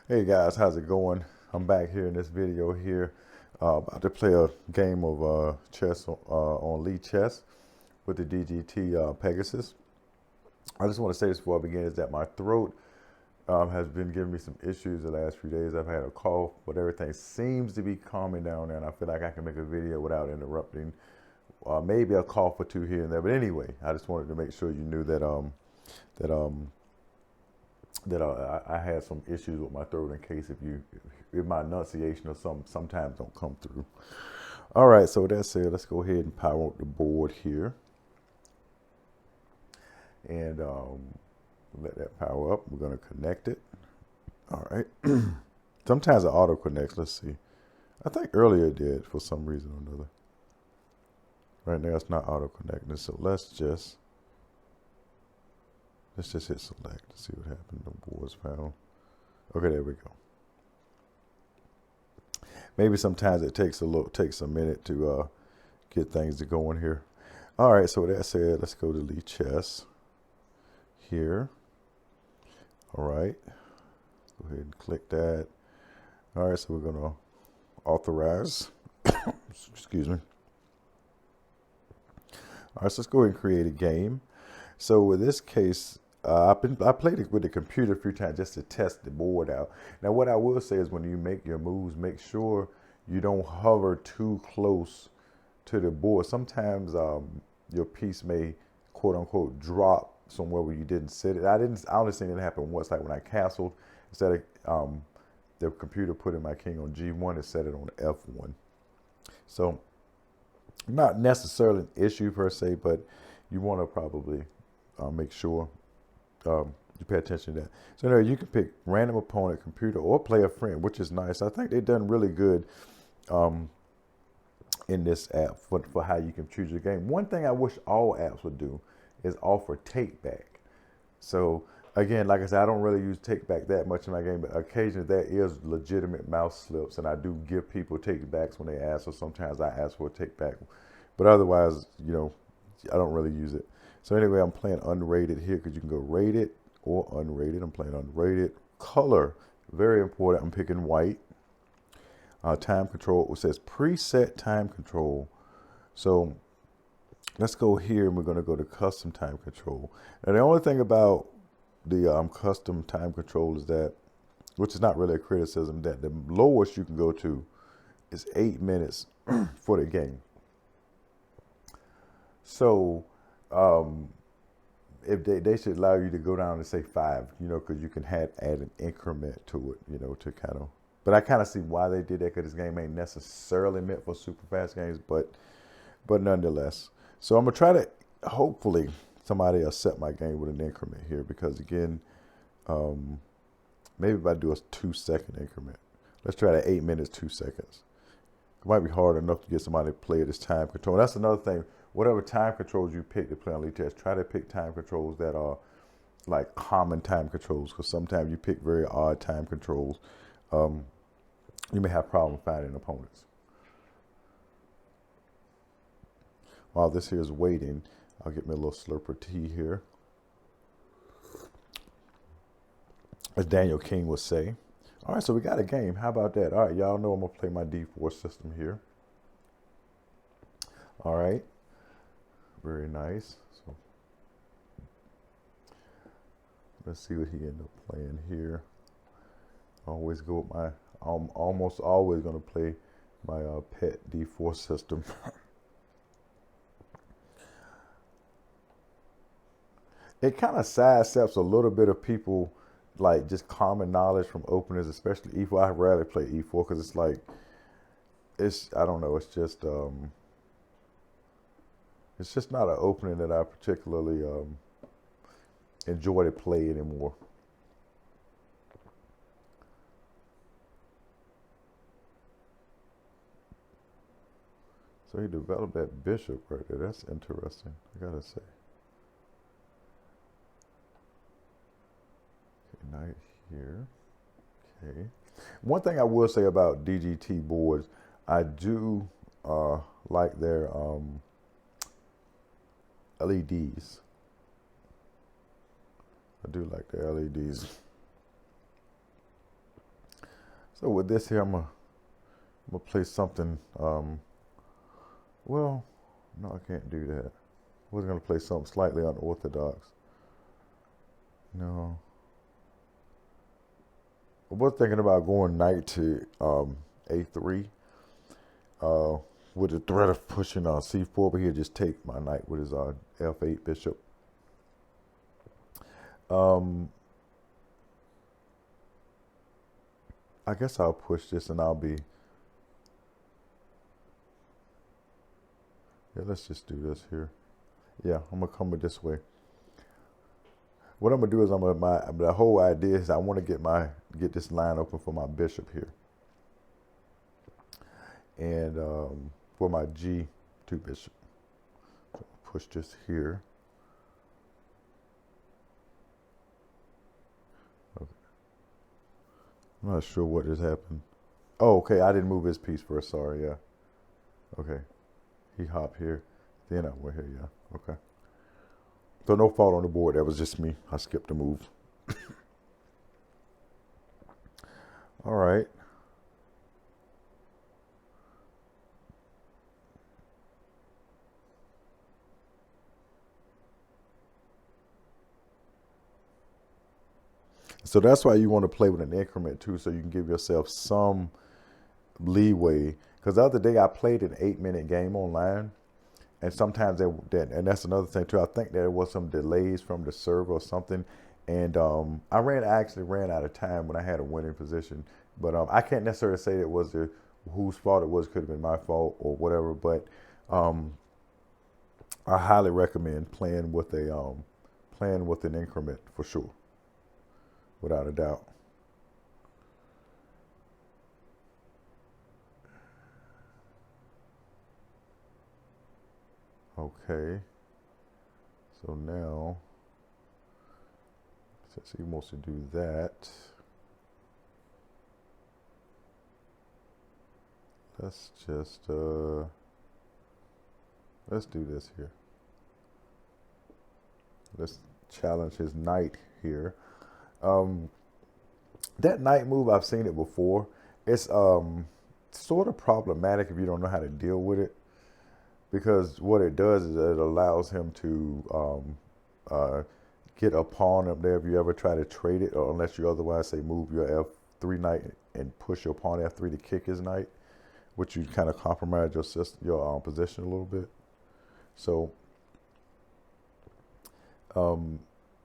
Hey guys, how's it going? I'm back here in this video here, about to play a game of chess on Lichess with the DGT Pegasus. I just want to say this before I begin is that my throat has been giving me some issues the last few days. I've had a cough, but everything seems to be calming down now, and I feel like I can make a video without interrupting. Maybe a cough or two here and there, but anyway, I just wanted to make sure you knew that I had some issues with my throat in case if my enunciation or sometimes don't come through. All right, so with that said, let's go ahead and power up the board here and let that power up. We're going to connect it. All right. Sometimes it auto connects. Let's see. I think earlier it did for some reason or another. Right now it's not auto connecting, so let's just hit select to see what happened. The board's found. Okay, there we go. Maybe sometimes it takes a minute to get things to going here. All right, so with that said, let's go to Lichess here. All right, go ahead and click that. All right, so we're gonna authorize. Excuse me. All right, so let's go ahead and create a game. So with this case, I played it with the computer a few times just to test the board out. Now, what I will say is when you make your moves, make sure you don't hover too close to the board. Sometimes your piece may, quote unquote, drop somewhere where you didn't set it. I only seen it happen once, like when I castled, instead of the computer putting my king on G1, it set it on F1. So not necessarily an issue per se, but you want to probably make sure you pay attention to that. So now you can pick random opponent, computer, or play a friend, which is nice. I think they've done really good in this app for how you can choose your game. One thing I wish all apps would do is offer take back. So again, like I said, I don't really use take back that much in my game, but occasionally there is legitimate mouse slips, and I do give people take backs when they ask, or sometimes I ask for a take back. But otherwise, I don't really use it. So anyway, I'm playing unrated here because you can go rated or unrated. I'm playing unrated. Color, very important. I'm picking white. Time control, it says preset time control. So let's go here and we're going to go to custom time control. And the only thing about the custom time control is that, which is not really a criticism, that the lowest you can go to is 8 minutes for the game. So if they should allow you to go down to say 5, because you can add an increment to it, to kind of. But I kind of see why they did that, because this game ain't necessarily meant for super fast games, but nonetheless. So I'm gonna try to, hopefully somebody will set my game with an increment here, because again, maybe if I do a 2-second increment. Let's try that 8 minutes, 2 seconds. It might be hard enough to get somebody to play this time control. That's another thing. Whatever time controls you pick to play on Lichess, try to pick time controls that are like common time controls, because sometimes you pick very odd time controls. You may have problems finding opponents. While this here is waiting, I'll get me a little slurp of tea here. As Daniel King would say. All right, so we got a game. How about that? All right, y'all know I'm going to play my D4 system here. All right. Very nice. So let's see what he ended up playing here. Always go with my, I'm almost always going to play my pet D4 system. It kind of sidesteps a little bit of people, like just common knowledge from openers, especially E4. I rarely play E4 because it's like, I don't know, it's just not an opening that I particularly enjoy to play anymore. So he developed that bishop right there. That's interesting, I gotta say. Okay, knight here. Okay. One thing I will say about DGT boards, I do like their LEDs. I do like the LEDs. So with this here, I'm gonna play something. Well, no, I can't do that. I was gonna play something slightly unorthodox. No, I was thinking about going knight to a3, uh, with the threat of pushing c4, but he'll just take my knight with his f8 bishop. I guess I'll push this and I'll be. Yeah, let's just do this here. Yeah, I'm gonna come it this way. What I'm gonna do is the whole idea is I want to get this line open for my bishop here, and for my G2 bishop. So push this here. Okay. I'm not sure what just happened. Oh, okay, I didn't move his piece first. Sorry, yeah. Okay, he hopped here, then I went here. Yeah, okay. So no fault on the board. That was just me. I skipped a move. All right. So that's why you want to play with an increment too, so you can give yourself some leeway. Because the other day I played an 8-minute game online, and sometimes and that's another thing too. I think there was some delays from the server or something, and I actually ran out of time when I had a winning position. But I can't necessarily say it was whose fault it was. Could have been my fault or whatever. But I highly recommend playing with an increment for sure, without a doubt. Okay, so now, since he wants to do that, let's just, let's do this here. Let's challenge his knight here. That knight move, I've seen it before. It's sort of problematic if you don't know how to deal with it, because what it does is it allows him to get a pawn up there if you ever try to trade it, or unless you otherwise say move your f3 knight and push your pawn f3 to kick his knight, which you kind of compromise your position a little bit. So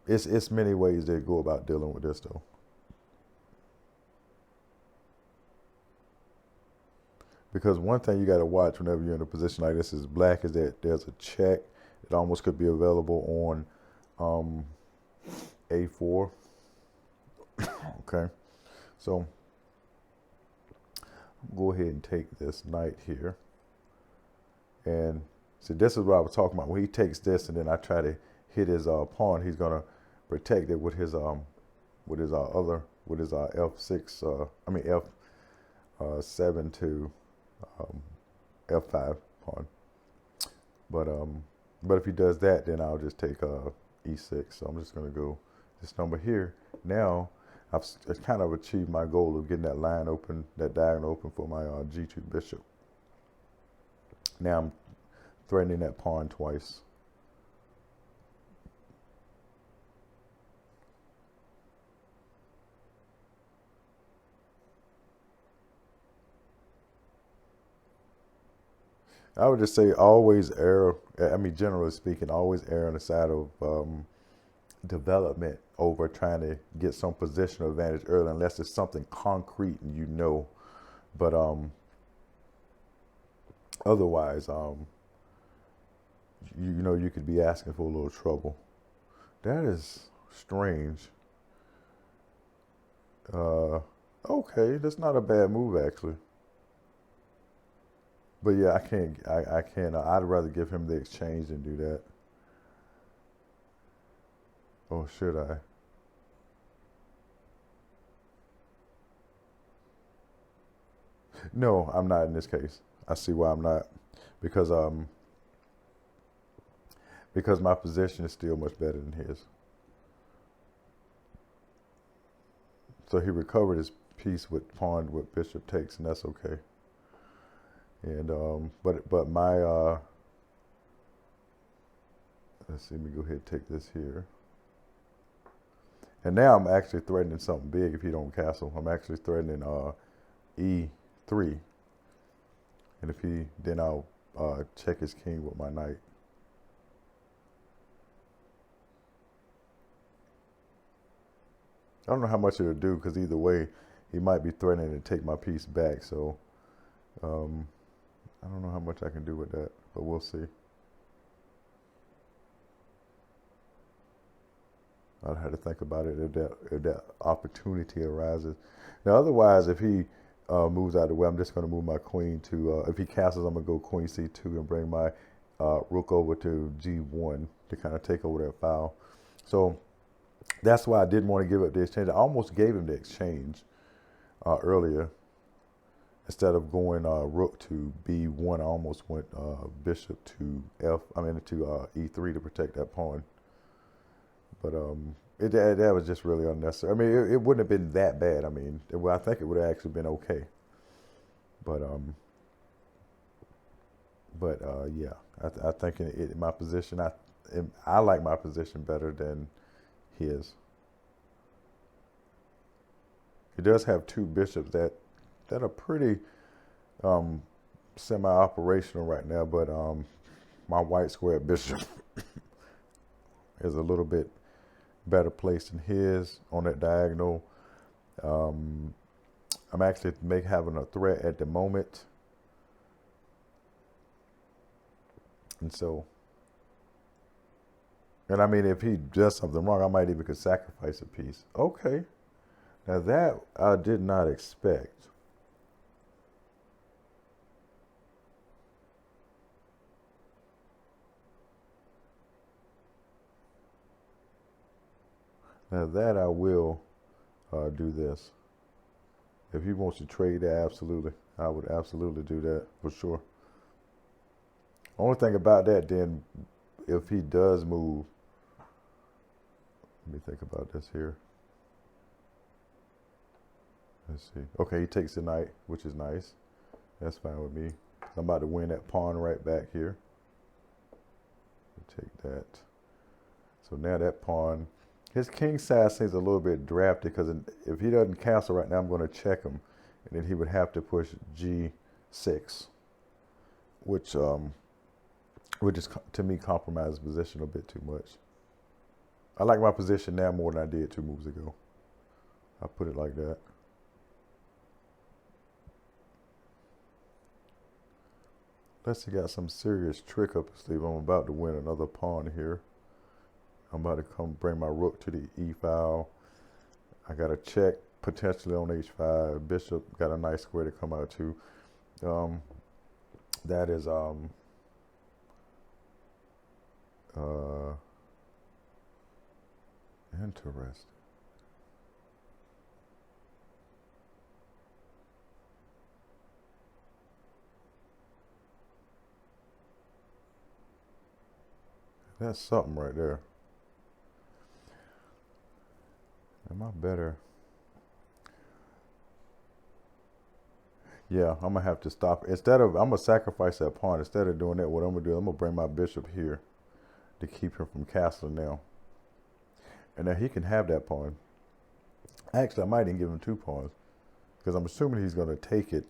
it's many ways they go about dealing with this though. Because one thing you got to watch whenever you're in a position like this is black is that there's a check that almost could be available on a4. Okay, so go ahead and take this knight here, and see, this is what I was talking about. When he takes this and then I try to hit his pawn, he's gonna protect it with his f6. I mean f7 to f5 pawn. But if he does that, then I'll just take e6. So I'm just gonna go this number here. Now I've kind of achieved my goal of getting that line open, that diagonal open for my G2 bishop. Now I'm threatening that pawn twice. I would just say always err. I mean, generally speaking, always err on the side of development over trying to get some positional advantage early, unless it's something concrete and you know. But otherwise, you know, you could be asking for a little trouble. That is strange. Okay, that's not a bad move actually. But yeah, I can't. I can't. I'd rather give him the exchange than do that. Or should I? No, I'm not in this case. I see why I'm not, because my position is still much better than his. So he recovered piece with pawn with bishop takes, and that's okay. And but my let's see, let me go ahead and take this here. And now I'm actually threatening something big if he don't castle. I'm actually threatening E3. And if he, then I'll check his king with my knight. I don't know how much it'll do, because either way, he might be threatening to take my piece back. So I don't know how much I can do with that, but we'll see. I'd have to think about it if that opportunity arises. Now, otherwise, if he moves out of the way, I'm just going to move my queen to, if he castles, I'm going to go queen c2 and bring my rook over to g1 to kind of take over that file. So that's why I didn't want to give up the exchange. I almost gave him the exchange earlier. Instead of going rook to b1, I almost went bishop to e3 to protect that pawn. But that was just really unnecessary. I mean, it wouldn't have been that bad. I mean, I think it would have actually been okay. But yeah, I think in my position, I like my position better than his. He does have two bishops that are pretty semi-operational right now, but my white square bishop is a little bit better placed than his on that diagonal. I'm actually having a threat at the moment, and so, and I mean, if he does something wrong, I might even could sacrifice a piece. Okay, now that I did not expect. Now that I will do this. If he wants to trade that, absolutely. I would absolutely do that for sure. Only thing about that then, if he does move, let me think about this here. Let's see. Okay, he takes the knight, which is nice. That's fine with me. I'm about to win that pawn right back here. Take that. So now that pawn, his king side seems a little bit drafty, because if he doesn't castle right now, I'm going to check him, and then he would have to push g6, which would just, to me, compromise his position a bit too much. I like my position now more than I did 2 moves ago. I put it like that. Unless he got some serious trick up his sleeve, I'm about to win another pawn here. I'm about to come bring my rook to the e file. I got a check potentially on h5. Bishop got a nice square to come out to. That is interesting. That's something right there. Am I better? Yeah, I'm gonna have to stop. I'm gonna sacrifice that pawn. Instead of doing that, what I'm gonna do, I'm gonna bring my bishop here to keep him from castling now. And now he can have that pawn. Actually, I might even give him 2 pawns, because I'm assuming he's gonna take it,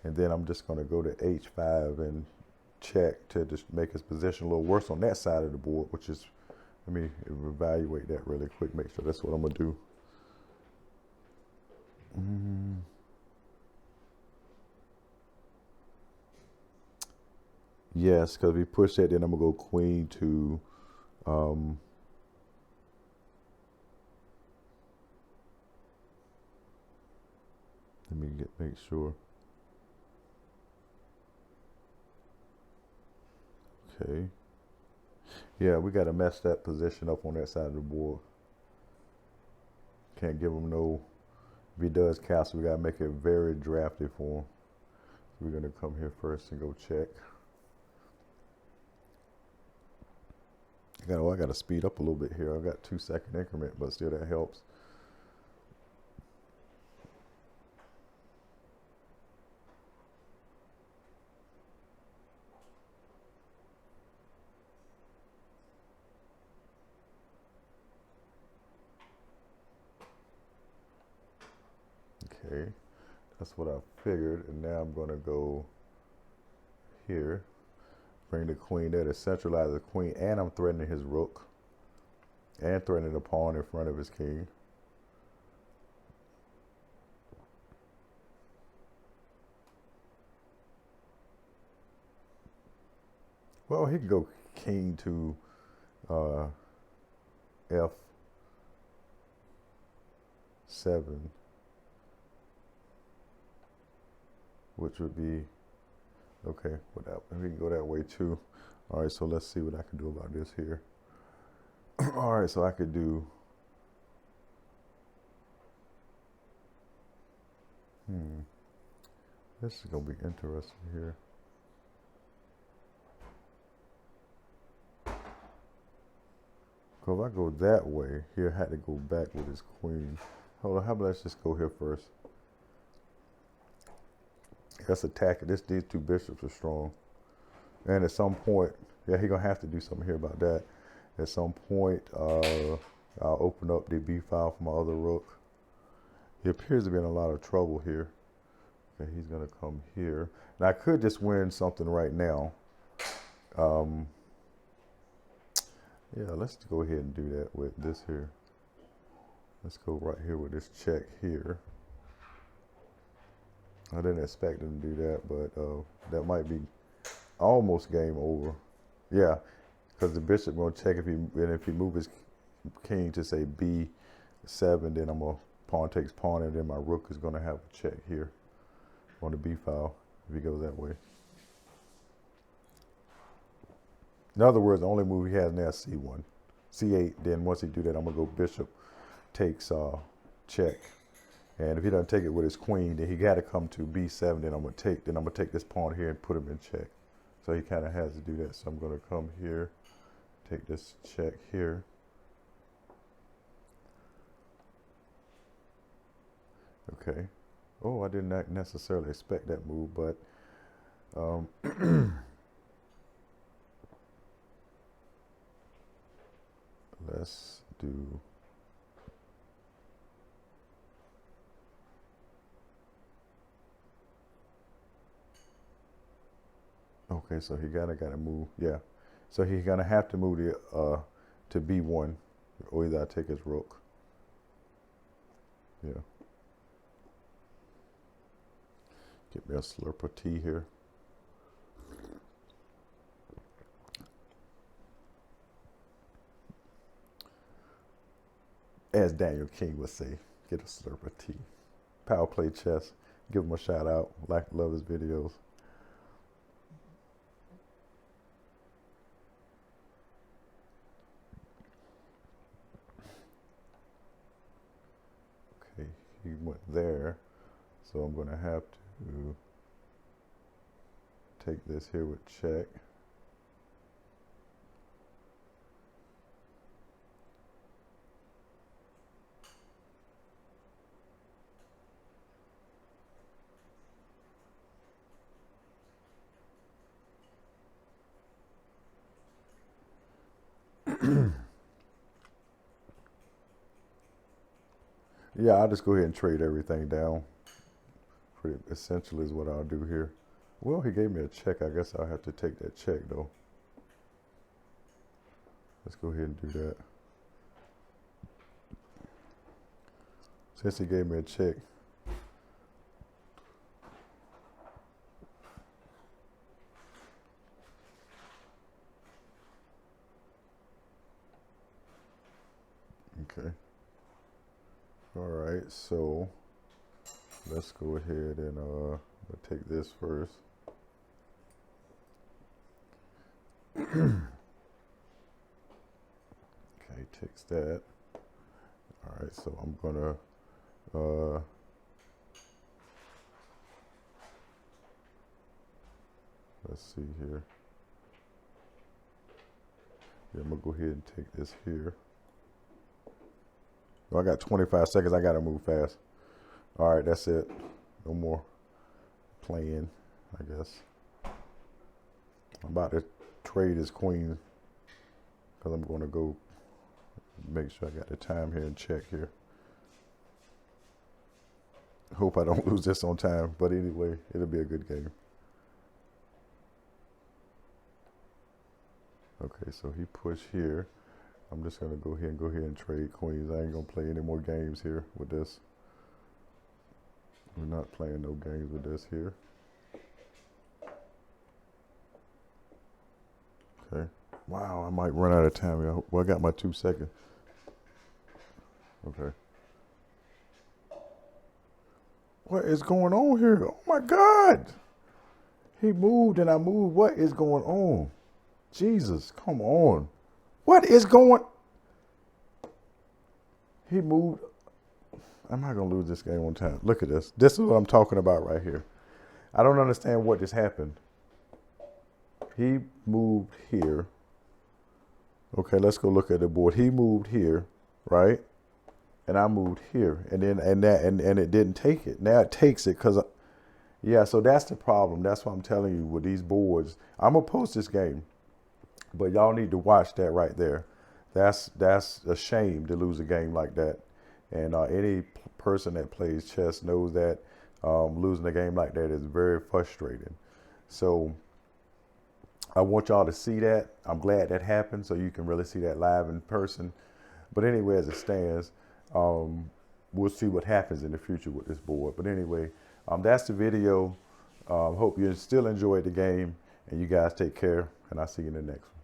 and then I'm just gonna go to h5 and check to just make his position a little worse on that side of the board, which is, let me evaluate that really quick, make sure that's what I'm gonna do. Yes, because if we push that, then I'm gonna go queen to let me make sure. Okay. Yeah, we gotta mess that position up on that side of the board. Can't give him no. If he does castle, we gotta make it very drafty for him. So we're gonna come here first and go check. I gotta speed up a little bit here. I've got 2-second increment, but still that helps. Okay, that's what I figured. And now I'm going to go here, bring the queen there to centralize the queen, and I'm threatening his rook and threatening the pawn in front of his king. Well, he can go king to F7, which would be okay. Without, we can go that way too. All right, so let's see what I can do about this here. All right, so I could do. This is gonna be interesting here. Because if I go that way, he'll have to go back with his queen. Hold on, how about let's just go here first. Let's attack it. These two bishops are strong. And at some point, yeah, he's going to have to do something here about that. At some point, I'll open up the B file for my other rook. He appears to be in a lot of trouble here. Okay, he's going to come here. Now, I could just win something right now. Yeah, let's go ahead and do that with this here. Let's go right here with this check here. I didn't expect him to do that, but that might be almost game over. Yeah, because the bishop going to check if he move his king to say B7, then I'm going to pawn takes pawn, and then my rook is going to have a check here on the B file if he goes that way. In other words, the only move he has now is C1. C8, then once he do that, I'm going to go bishop takes check. And if he doesn't take it with his queen, then he got to come to B7, then I'm going to take this pawn here and put him in check. So he kind of has to do that. So I'm going to come here, take this check here. Okay. Oh, I did not necessarily expect that move, but let's do. Okay, so he gotta move. Yeah, so he's gonna have to move the to B1, or either I take his rook. Yeah. Get me a slurp of tea here. As Daniel King would say, get a slurp of tea. Power Play Chess. Give him a shout out. Love his videos. Okay, he went there. So I'm going to have to take this here with check. Yeah, I'll just go ahead and trade everything down. Pretty essentially is what I'll do here. Well, he gave me a check. I guess I'll have to take that check, though. Let's go ahead and do that. Since he gave me a check. Okay. All right, so let's go ahead and take this first. Okay, takes that. All right, so I'm gonna let's see here. Yeah, I'm gonna go ahead and take this here. Oh, I got 25 seconds. I gotta move fast. All right, that's it. No more playing, I guess. I'm about to trade his queen because I'm going to go make sure I got the time here and check here. Hope I don't lose this on time. But anyway, it'll be a good game. Okay, so he pushed here. I'm just going to go ahead and trade queens. I ain't going to play any more games here with this. We're not playing no games with this here. Okay. Wow, I might run out of time. Well, I got my 2 seconds. Okay. What is going on here? Oh my God. He moved and I moved. What is going on? Jesus, come on. What is going? He moved. I'm not going to lose this game on time. Look at this. This is what I'm talking about right here. I don't understand what just happened. He moved here. Okay, let's go look at the board. He moved here, right? And I moved here. And then and it didn't take it. Now it takes it because yeah, so that's the problem. That's what I'm telling you with these boards. I'm going to post this game. But y'all need to watch that right there. That's a shame to lose a game like that. And any person that plays chess knows that losing a game like that is very frustrating. So I want y'all to see that. I'm glad that happened so you can really see that live in person. But anyway, as it stands, we'll see what happens in the future with this board. But anyway, that's the video. Hope you still enjoyed the game. And you guys take care. And I'll see you in the next one.